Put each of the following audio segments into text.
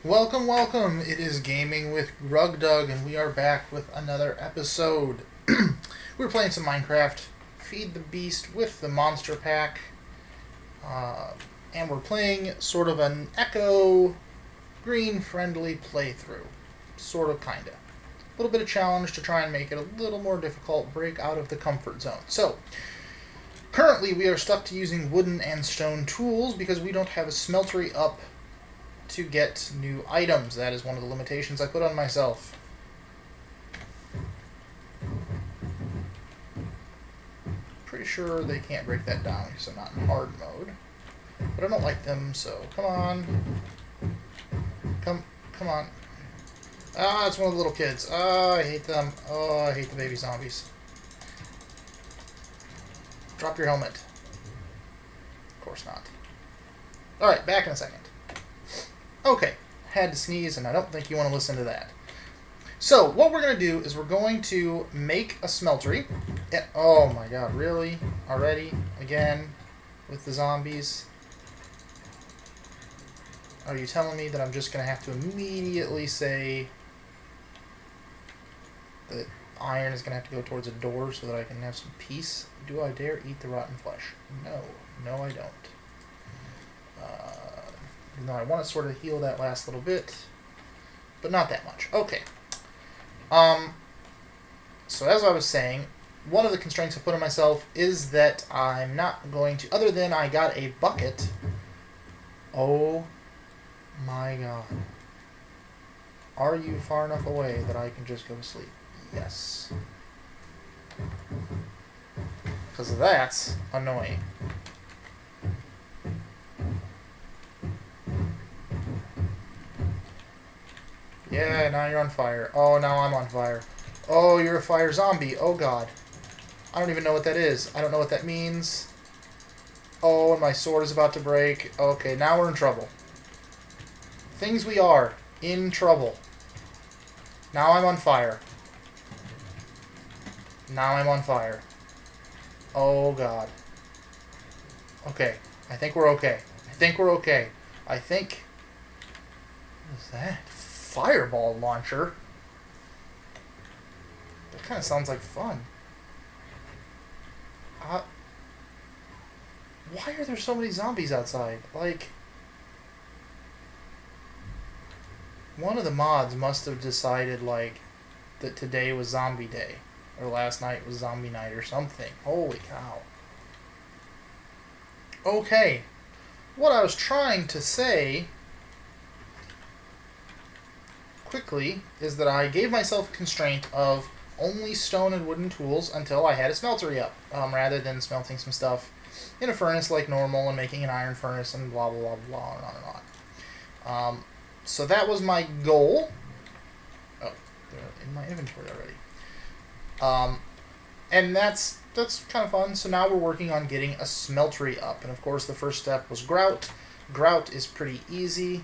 Welcome, welcome. It is Gaming with Rugdug, and we are back with another episode. We're playing some Minecraft, Feed the Beast with the Monster Pack, and we're playing sort of an eco, green-friendly playthrough. Sort of, kinda. A little bit of challenge to try and make it a little more difficult, break out of the comfort zone. So, currently we are stuck to using wooden and stone tools because we don't have a smeltery up to get new items. That is one of the limitations I put on myself. Pretty sure they can't break that down because I'm not in hard mode. But I don't like them, so come on. Come on. Ah, it's one of the little kids. Oh, I hate them. Oh, I hate the baby zombies. Drop your helmet. Of course not. Alright, back in a second. Okay, had to sneeze, and I don't think you want to listen to that. So, what we're going to do is we're going to make a smeltery. Oh my god, really? Already? Again? With the zombies? Are you telling me that I'm just going to have to immediately say that iron is going to have to go towards a door so that I can have some peace? Do I dare eat the rotten flesh? No. No, I don't. Even though I want to sort of heal that last little bit, but not that much. Okay. So as I was saying, one of the constraints I put on myself is that I'm not going to, other than I got a bucket. Oh my god. Are you far enough away that I can just go to sleep? Yes. Because that's annoying. Yeah, now you're on fire. Oh, now I'm on fire. Oh, you're a fire zombie. Oh, God. I don't even know what that is. I don't know what that means. Oh, and my sword is about to break. Okay, now we're in trouble. Things we are. In trouble. Now I'm on fire. Now I'm on fire. Oh, God. Okay. I think we're okay. I think we're okay. I think... What is that? Fireball launcher? That kind of sounds like fun. Why are there so many zombies outside? Like, one of the mods must have decided, like, that today was zombie day. Or last night was zombie night or something. Holy cow. Okay. What I was trying to say quickly is that I gave myself a constraint of only stone and wooden tools until I had a smeltery up, rather than smelting some stuff in a furnace like normal and making an iron furnace and blah blah blah blah and on and on. So that was my goal. Oh, they're in my inventory already. And that's kind of fun. So now we're working on getting a smeltery up, and of course the first step was grout. Grout is pretty easy.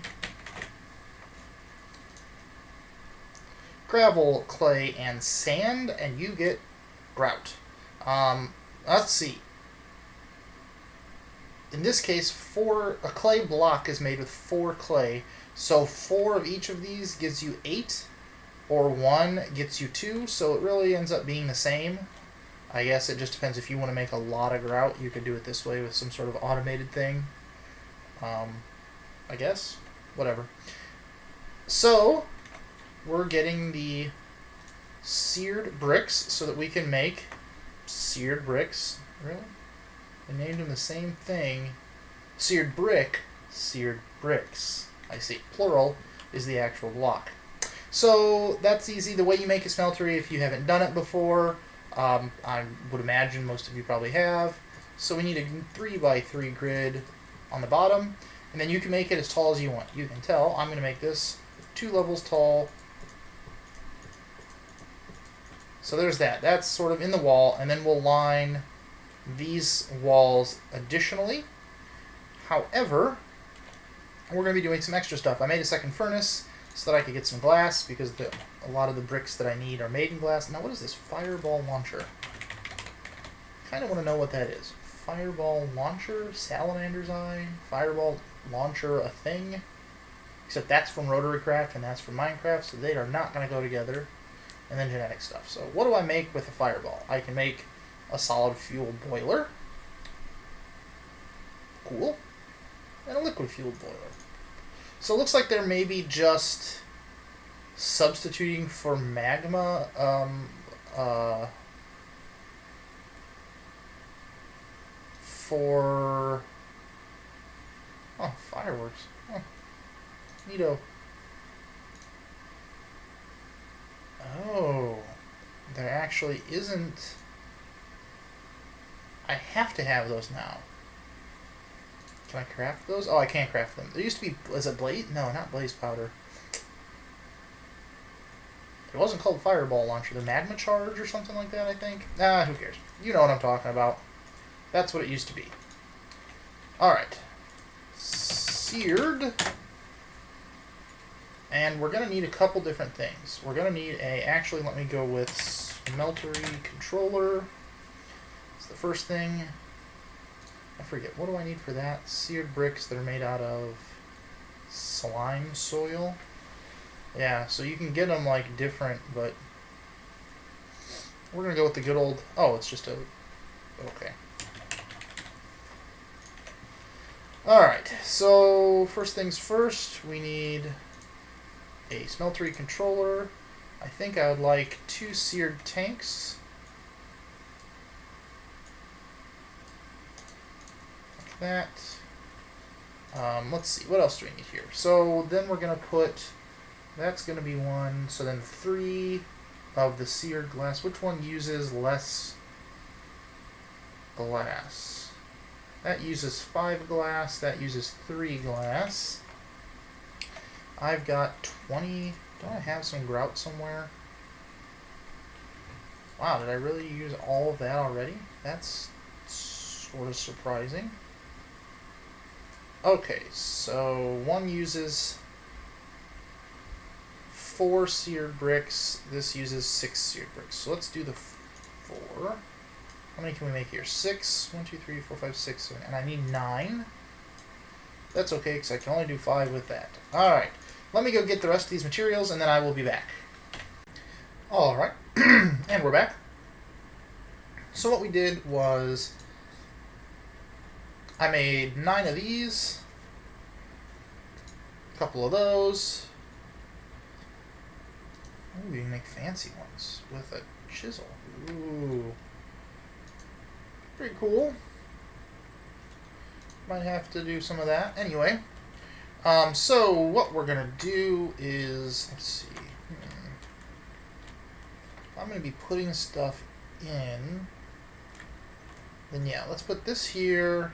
Gravel, clay, and sand, and you get grout. Let's see. In this case, a clay block is made with 4 clay, so 4 of each of these gives you 8, or 1 gets you 2, so it really ends up being the same. I guess it just depends if you want to make a lot of grout, you could do it this way with some sort of automated thing. I guess. Whatever. So, we're getting the seared bricks so that we can make seared bricks. Really? I named them the same thing. Seared brick, seared bricks. I see. Plural is the actual block. So that's easy. The way you make a smeltery, if you haven't done it before, I would imagine most of you probably have. So we need a 3x3 grid on the bottom, and then you can make it as tall as you want. You can tell I'm going to make this 2 levels tall. So there's that. That's sort of in the wall, and then we'll line these walls additionally. However, we're going to be doing some extra stuff. I made a second furnace so that I could get some glass, because a lot of the bricks that I need are made in glass. Now, what is this? Fireball launcher. Kind of want to know what that is. Fireball launcher? Salamander's eye? Fireball launcher a thing? Except that's from Rotary Craft and that's from Minecraft, so they are not going to go together. And then genetic stuff. So what do I make with a fireball? I can make a solid fuel boiler. Cool. And a liquid fuel boiler. So it looks like they're maybe just substituting for magma for... Oh, fireworks. Oh, neato. Oh, there actually isn't... I have to have those now. Can I craft those? Oh, I can't craft them. There used to be... Is it blaze? No, not blaze powder. It wasn't called fireball launcher. The magma charge or something like that, I think. Ah, who cares? You know what I'm talking about. That's what it used to be. Alright. Seared. And we're going to need a couple different things. We're going to need a... Actually, let me go with smeltery controller. It's the first thing. I forget. What do I need for that? Seared bricks that are made out of slime soil. Yeah, so you can get them, like, different, but... We're going to go with the good old... Oh, it's just a... Okay. Alright, so first things first, we need a smeltery controller. I think I would like 2 seared tanks. Like that. Let's see, what else do we need here? So then we're going to put, that's going to be 1, so then 3 of the seared glass. Which one uses less glass? That uses 5 glass, that uses 3 glass. I've got 20. Don't I have some grout somewhere? Wow, did I really use all of that already? That's sort of surprising. Okay, so one uses 4 seared bricks. This uses 6 seared bricks. So let's do the 4. How many can we make here? 6. 1, 2, 3, 4, 5, 6, 7. And I need 9. That's okay, because I can only do 5 with that. Alright. Let me go get the rest of these materials, and then I will be back. Alright. And we're back. So what we did was... I made 9 of these. A couple of those. Ooh, you can make fancy ones with a chisel. Ooh. Pretty cool. Might have to do some of that. Anyway, so what we're going to do is, let's see. I'm going to be putting stuff in. Then yeah, let's put this here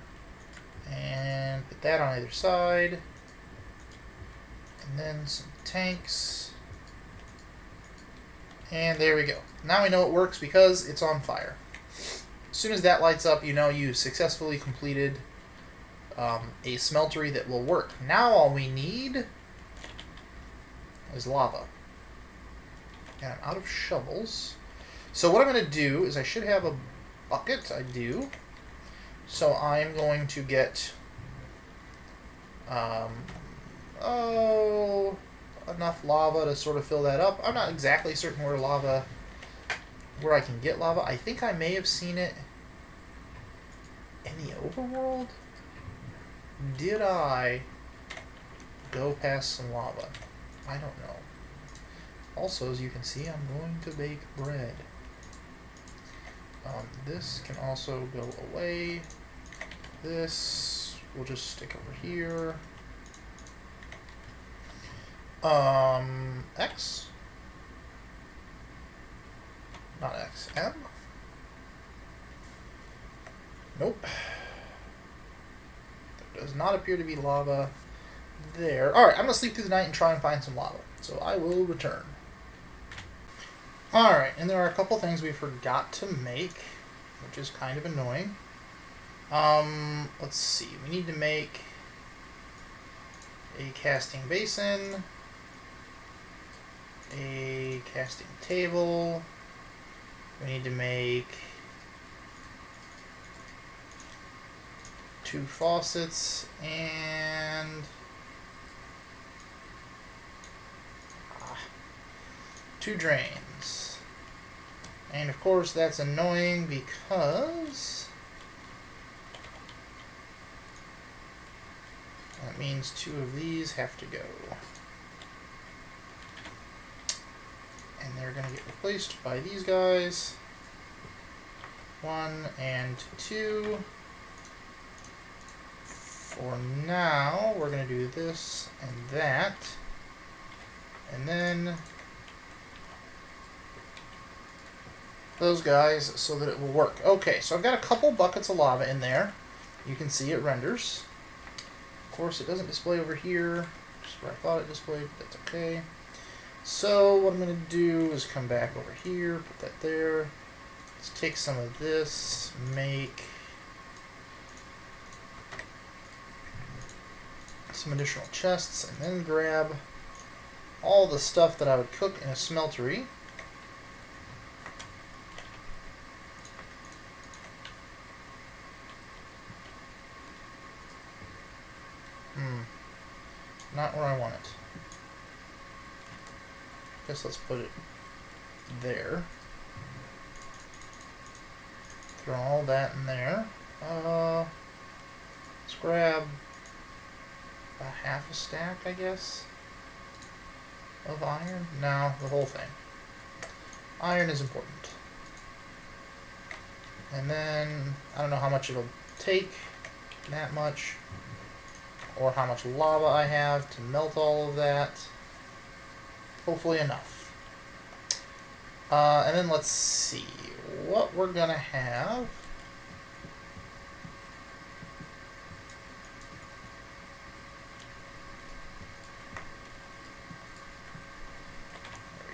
and put that on either side. And then some tanks. And there we go. Now we know it works because it's on fire. As soon as that lights up, you know you successfully completed a smeltery that will work. Now all we need is lava. And I'm out of shovels. So what I'm going to do is I should have a bucket. I do. So I'm going to get enough lava to sort of fill that up. I'm not exactly certain where I can get lava. I think I may have seen it in the overworld. Did I go past some lava? I don't know. Also, as you can see, I'm going to bake bread. This can also go away. This will just stick over here. X? Not X. M? Nope. There does not appear to be lava there. Alright, I'm going to sleep through the night and try and find some lava. So I will return. Alright, and there are a couple things we forgot to make, which is kind of annoying. Let's see. We need to make a casting basin, a casting table. We need to make 2 faucets and 2 drains. And of course that's annoying because that means 2 of these have to go. And they're going to get replaced by these guys. 1 and 2. For now, we're going to do this and that. And then those guys so that it will work. Okay, so I've got a couple buckets of lava in there. You can see it renders. Of course, it doesn't display over here, just where I thought it displayed, but that's okay. So what I'm going to do is come back over here, put that there. Let's take some of this, make some additional chests, and then grab all the stuff that I would cook in a smeltery. Not where I want it. Guess let's put it there. Throw all that in there. Let's grab a half a stack, I guess, of iron. No, the whole thing. Iron is important. And then, I don't know how much it'll take, that much, or how much lava I have to melt all of that. Hopefully enough. And then let's see what we're gonna have.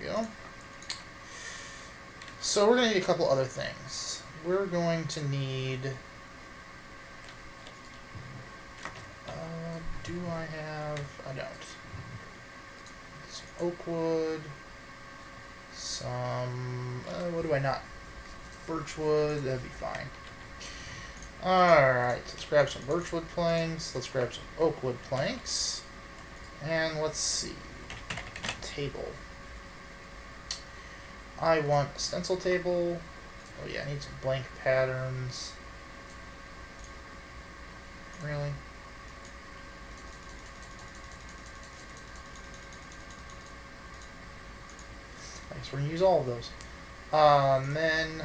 There we go. So we're gonna need a couple other things. We're going to need do I have? I don't. Some oak wood. Some. What do I not? Birch wood. That'd be fine. Alright, let's grab some birch wood planks. Let's grab some oak wood planks. And let's see. Table. I want a stencil table. Oh, yeah, I need some blank patterns. Really? I guess we're going to use all of those. And then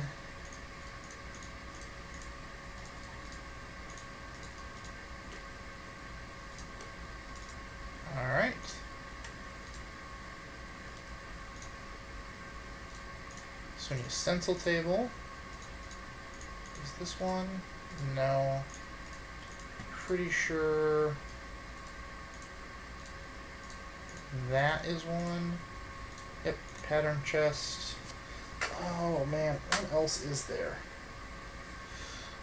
alright. So we need a stencil table. Is this one? No. Pretty sure that is one. Yep, pattern chest. Oh man, what else is there?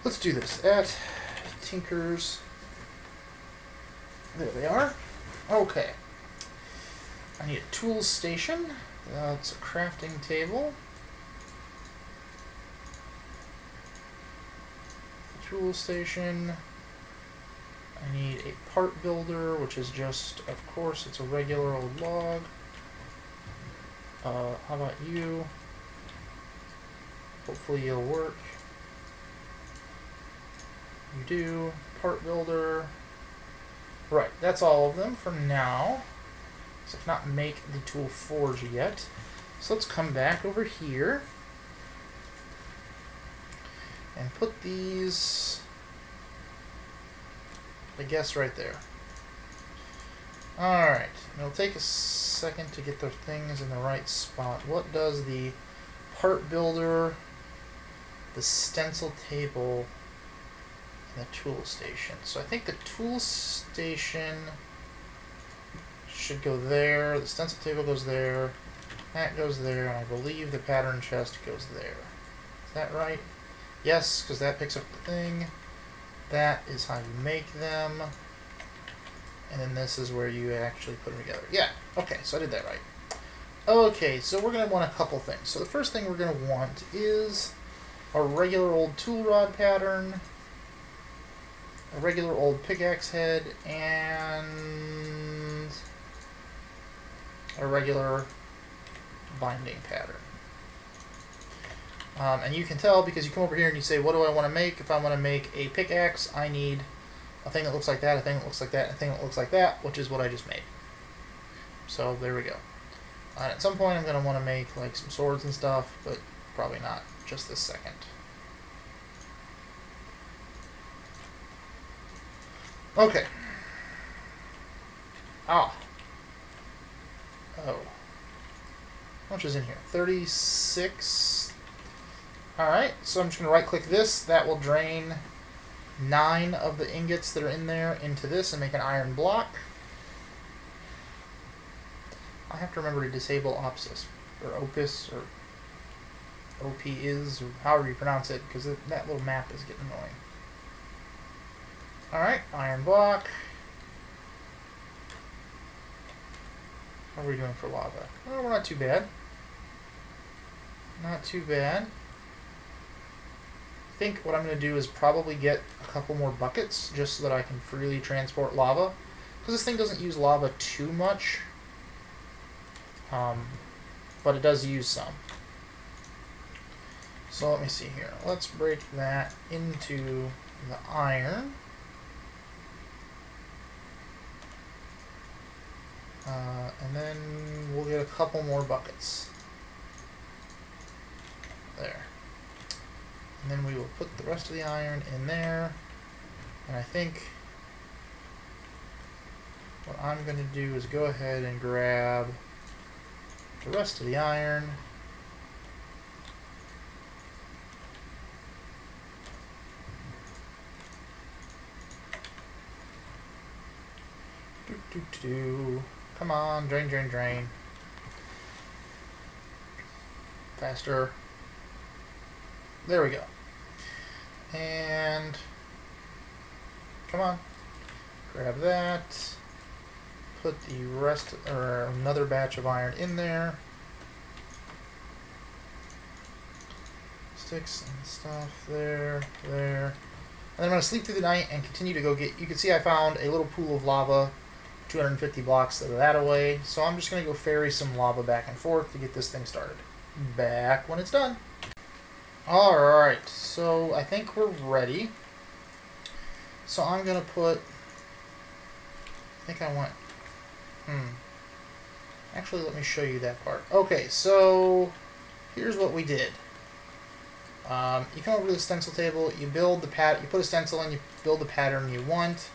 Let's do this. At Tinker's. There they are. Okay. I need a tools station. That's a crafting table. Tool station. I need a part builder, which is just, of course, it's a regular old log. How about you? Hopefully you'll work. You do. Part builder. Right, that's all of them for now. So I've not make the tool forge yet. So let's come back over here and put these, I guess, right there. Alright, it'll take a second to get the things in the right spot. What does the part builder, the stencil table, and the tool station? So I think the tool station should go there, the stencil table goes there, that goes there, and I believe the pattern chest goes there. Is that right? Yes, because that picks up the thing. That is how you make them. And then this is where you actually put them together. Yeah, okay, so I did that right. Okay, so we're going to want a couple things. So the first thing we're going to want is a regular old tool rod pattern, a regular old pickaxe head, and a regular binding pattern. And you can tell because you come over here and you say, what do I want to make? If I want to make a pickaxe, I need a thing that looks like that, a thing that looks like that, a thing that looks like that, which is what I just made. So there we go. And at some point I'm going to want to make like some swords and stuff, but probably not just this second. Okay. Ah. Oh. How much is in here? 36. Alright, so I'm just going to right click this. That will drain 9 of the ingots that are in there into this and make an iron block. I have to remember to disable opus or OP is, or however you pronounce it, because that little map is getting annoying. Alright, iron block. How are we doing for lava? Oh, we're not too bad. Not too bad. I think what I'm going to do is probably get a couple more buckets just so that I can freely transport lava. Because this thing doesn't use lava too much. But it does use some. So let me see here. Let's break that into the iron. And then we'll get a couple more buckets. There. And then we will put the rest of the iron in there. And I think what I'm going to do is go ahead and grab the rest of the iron. Come on, drain, drain, drain. Faster. There we go. And come on, grab that. Put the rest, or another batch of iron in there. Sticks and stuff there, there. And then I'm going to sleep through the night and continue to go get, you can see I found a little pool of lava, 250 blocks that away. So I'm just going to go ferry some lava back and forth to get this thing started. Back when it's done. Alright, so I think we're ready. So I'm going to put, I think I want, actually let me show you that part. Okay, so here's what we did. You come over to the stencil table, you build the you put a stencil in, you build the pattern you want,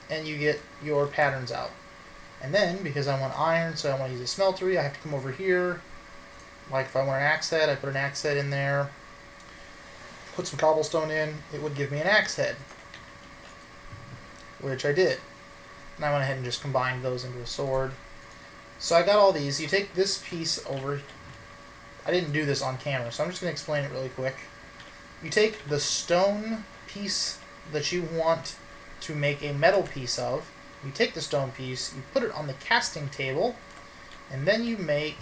and you get your patterns out. And then, because I want iron, so I want to use a smeltery, I have to come over here. Like if I want an axe head, I put an axe head in there. Put some cobblestone in, it would give me an axe head. Which I did. And I went ahead and just combined those into a sword. So I got all these. You take this piece over. I didn't do this on camera, so I'm just going to explain it really quick. You take the stone piece that you want to make a metal piece of. You take the stone piece, you put it on the casting table, and then you make...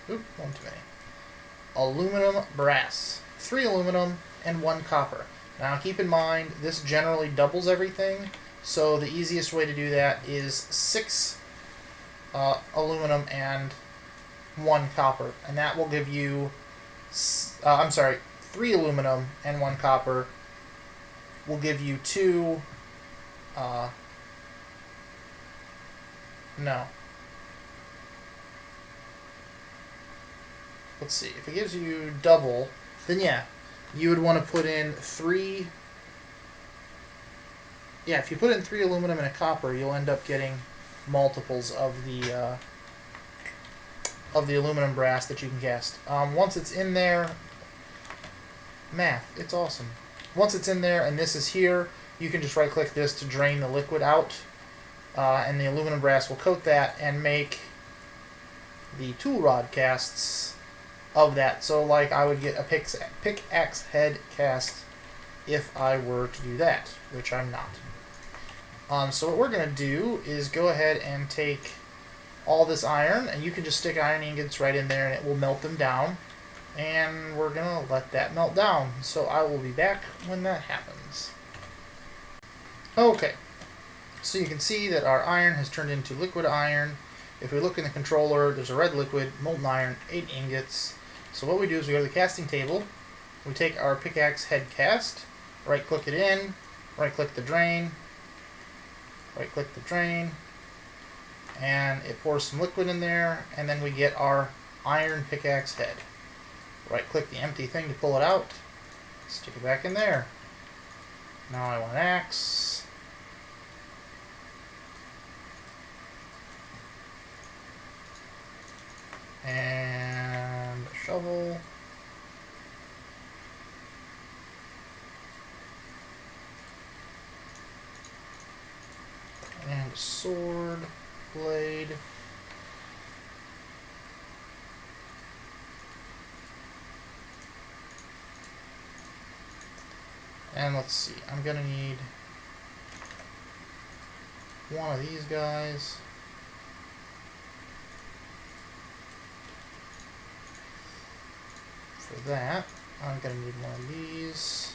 Oop, one too many. Aluminum brass. 3 aluminum and 1 copper. Now keep in mind, this generally doubles everything, so the easiest way to do that is 6 aluminum and 1 copper, and that will give you, 3 aluminum and 1 copper will give you 2, no. Let's see, if it gives you double, then yeah, you would want to put in 3, yeah, if you put in 3 aluminum and a copper, you'll end up getting multiples of the aluminum brass that you can cast. Once it's in there, math, it's awesome. Once it's in there and this is here, you can just right click this to drain the liquid out, and the aluminum brass will coat that and make the tool rod casts of that. So like I would get a pickaxe head cast if I were to do that, which I'm not. So what we're going to do is go ahead and take all this iron, and you can just stick iron ingots right in there and it will melt them down. And we're going to let that melt down. So I will be back when that happens. Okay, So you can see that our iron has turned into liquid iron. If we look in the controller, there's a red liquid, molten iron, 8 ingots. So what we do is we go to the casting table, we take our pickaxe head cast, right click it in, right click the drain, right click the drain, and it pours some liquid in there, and then we get our iron pickaxe head. Right click the empty thing to pull it out, stick it back in there. Now I want an axe. And a shovel. And a sword, blade. And let's see, I'm gonna need one of these guys. For that, I'm gonna need one of these.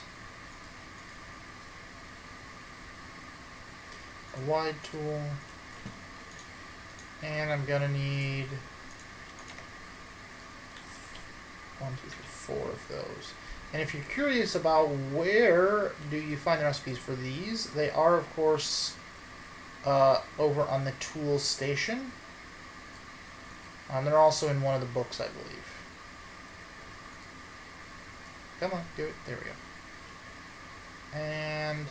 A wide tool. And I'm gonna need 1, 2, 3, 4 of those. And if you're curious about where do you find the recipes for these, they are, of course, over on the tools station. They're also in one of the books, I believe. Come on, do it. There we go. And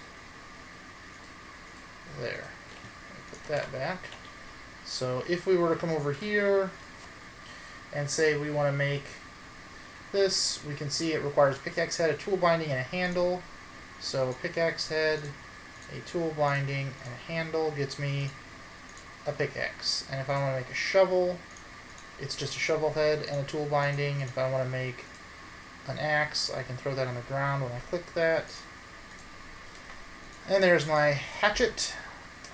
there. Put that back. So if we were to come over here and say we want to make this, we can see it requires pickaxe head, a tool binding, and a handle. So pickaxe head, a tool binding, and a handle gets me a pickaxe. And if I want to make a shovel, it's just a shovel head and a tool binding. And if I want to make an axe, I can throw that on the ground when I click that. And there's my hatchet.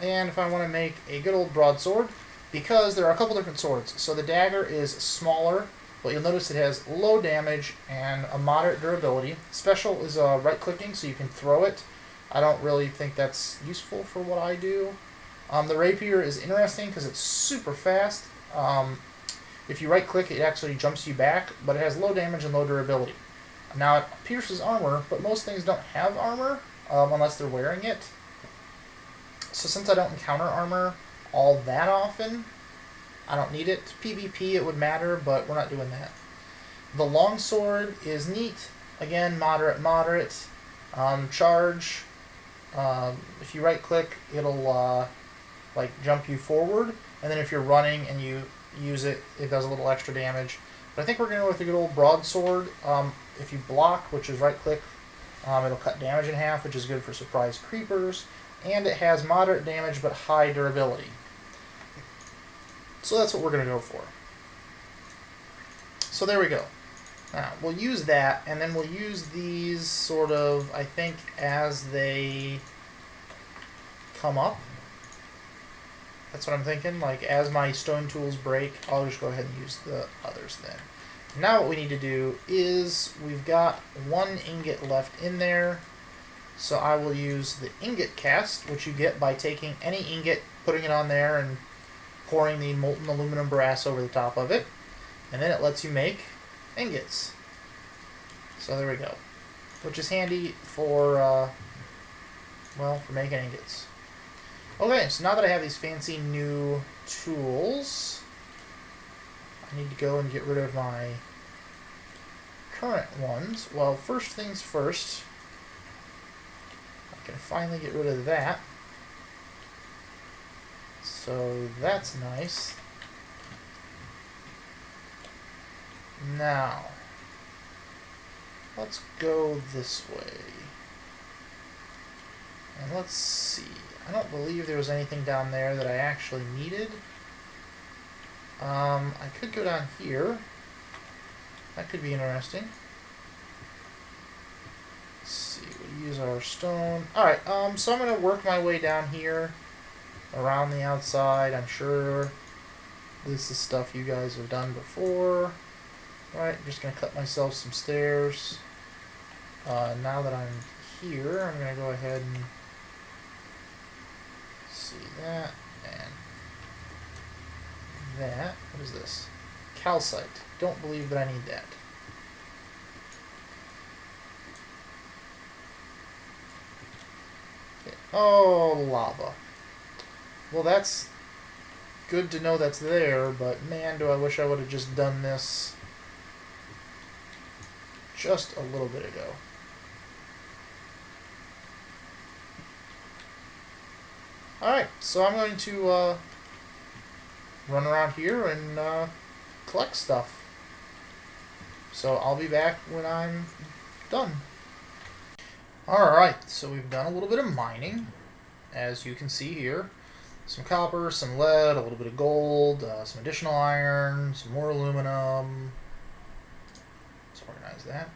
And if I want to make a good old broadsword, because there are a couple different swords. So the dagger is smaller, but you'll notice it has low damage and a moderate durability. Special is right-clicking, so you can throw it. I don't really think that's useful for what I do. The rapier is interesting because it's super fast. If you right-click, it actually jumps you back, but it has low damage and low durability. Now, it pierces armor, but most things don't have armor unless they're wearing it. So since I don't encounter armor all that often, I don't need it. PvP it would matter, but we're not doing that. The longsword is neat. Again, moderate. Charge. If you right click, it'll like jump you forward, and then if you're running and you use it, it does a little extra damage. But I think we're going to go with a good old broadsword. If you block, which is right click, it'll cut damage in half, which is good for surprise creepers. And it has moderate damage but high durability. So that's what we're going to go for. So there we go. Now, we'll use that, and then we'll use these sort of, I think, as they come up. That's what I'm thinking. Like, as my stone tools break, I'll just go ahead and use the others then. Now what we need to do is, we've got 1 ingot left in there. So I will use the ingot cast, which you get by taking any ingot, putting it on there, and pouring the molten aluminum brass over the top of it. And then it lets you make ingots. So there we go. Which is handy for, well, for making ingots. Okay, so now that I have these fancy new tools, I need to go and get rid of my current ones. Well, first things first, I can finally get rid of that. So that's nice. Now, let's go this way. And let's see. I don't believe there was anything down there that I actually needed. I could go down here. That could be interesting. Let's see. We'll use our stone. Alright, so I'm going to work my way down here around the outside. I'm sure this is stuff you guys have done before. Alright, I'm just going to cut myself some stairs. Now that I'm here, I'm going to go ahead and see. that, and that. What is this? Calcite. Don't believe that I need that. Okay. Oh, lava. Well, that's good to know that's there, but man, do I wish I would have just done this just a little bit ago. Alright, so I'm going to run around here and collect stuff. So I'll be back when I'm done. Alright, so we've done a little bit of mining, as you can see here. Some copper, some lead, a little bit of gold, some additional iron, some more aluminum. Let's organize that.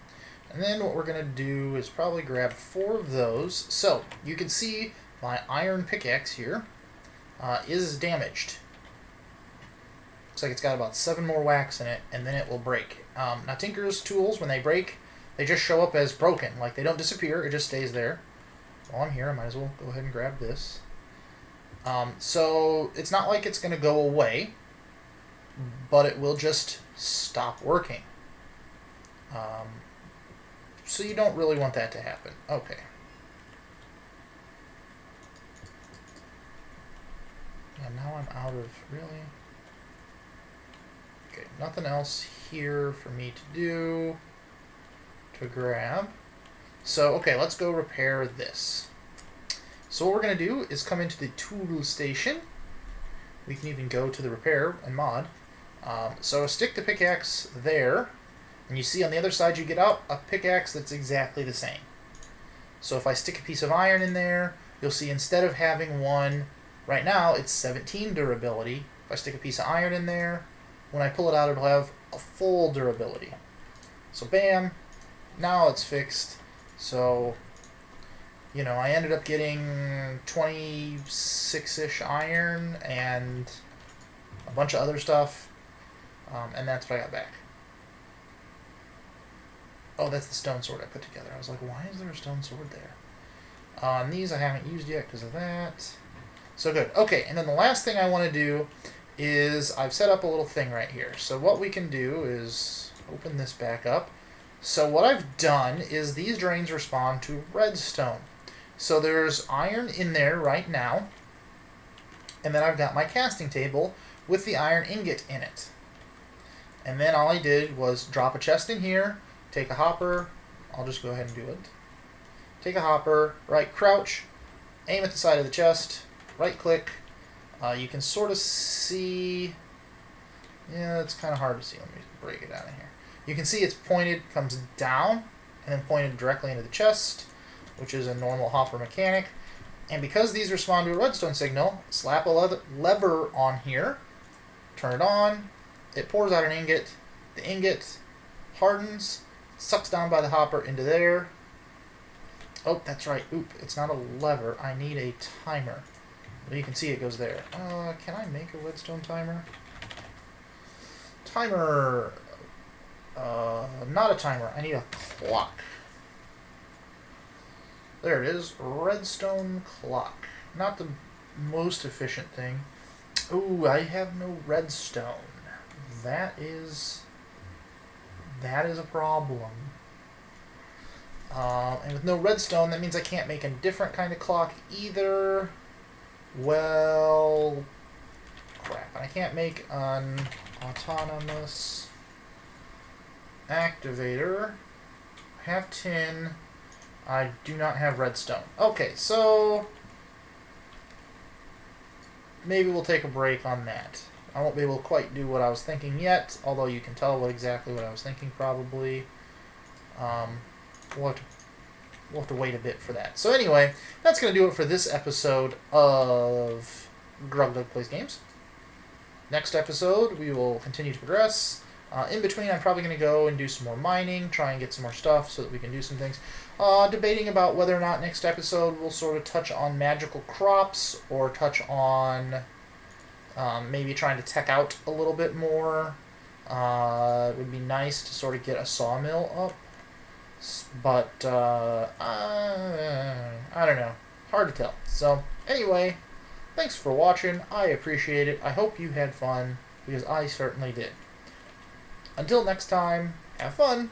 And then what we're going to do is probably grab 4 of those. So you can see my iron pickaxe here is damaged. Looks like it's got about 7 more whacks in it, and then it will break. Now Tinker's tools, when they break, they just show up as broken. Like, they don't disappear, it just stays there. While I'm here, I might as well go ahead and grab this. So it's not like it's going to go away, but it will just stop working. So you don't really want that to happen. Okay. And now I'm out of, really? Okay, nothing else here for me to do, to grab. So, okay, let's go repair this. So what we're going to do is come into the tool station. We can even go to the repair and mod. So stick the pickaxe there, and you see on the other side you get out a pickaxe that's exactly the same. So if I stick a piece of iron in there, you'll see instead of having one, right now it's 17 durability. If I stick a piece of iron in there, when I pull it out it'll have a full durability. So bam, now it's fixed. So, you know, I ended up getting 26-ish iron and a bunch of other stuff, and that's what I got back. Oh, that's the stone sword I put together. I was like, why is there a stone sword there? And these I haven't used yet because of that. So good. Okay, and then the last thing I want to do is I've set up a little thing right here. So what we can do is open this back up. So what I've done is these drains respond to redstone. So there's iron in there right now, and then I've got my casting table with the iron ingot in it. And then all I did was drop a chest in here, take a hopper, I'll just go ahead and do it. Take a hopper, right crouch, aim at the side of the chest, right click. You can sort of see, yeah, it's kind of hard to see. Let me break it out of here. You can see it's pointed, comes down, and then pointed directly into the chest, which is a normal hopper mechanic. And because these respond to a redstone signal, slap a lever on here, turn it on, it pours out an ingot, the ingot hardens, sucks down by the hopper into there. Oh, that's right, oop, it's not a lever, I need a timer. Well, you can see it goes there. Can I make a redstone timer? Timer, not a timer, I need a clock. There it is, redstone clock. Not the most efficient thing. Ooh, I have no redstone. That is a problem. And with no redstone, that means I can't make a different kind of clock either. Well, crap. I can't make an autonomous activator. I have tin. I do not have redstone. Okay, so maybe we'll take a break on that. I won't be able to quite do what I was thinking yet, although you can tell exactly what I was thinking probably. We'll have to wait a bit for that. So anyway, that's going to do it for this episode of Grub Dog Plays Games. Next episode, we will continue to progress. In between, I'm probably going to go and do some more mining, try and get some more stuff so that we can do some things. Debating about whether or not next episode will sort of touch on magical crops or touch on maybe trying to tech out a little bit more. It would be nice to sort of get a sawmill up. But, I don't know. Hard to tell. So, anyway, Thanks for watching. I appreciate it. I hope you had fun, because I certainly did. Until next time, have fun!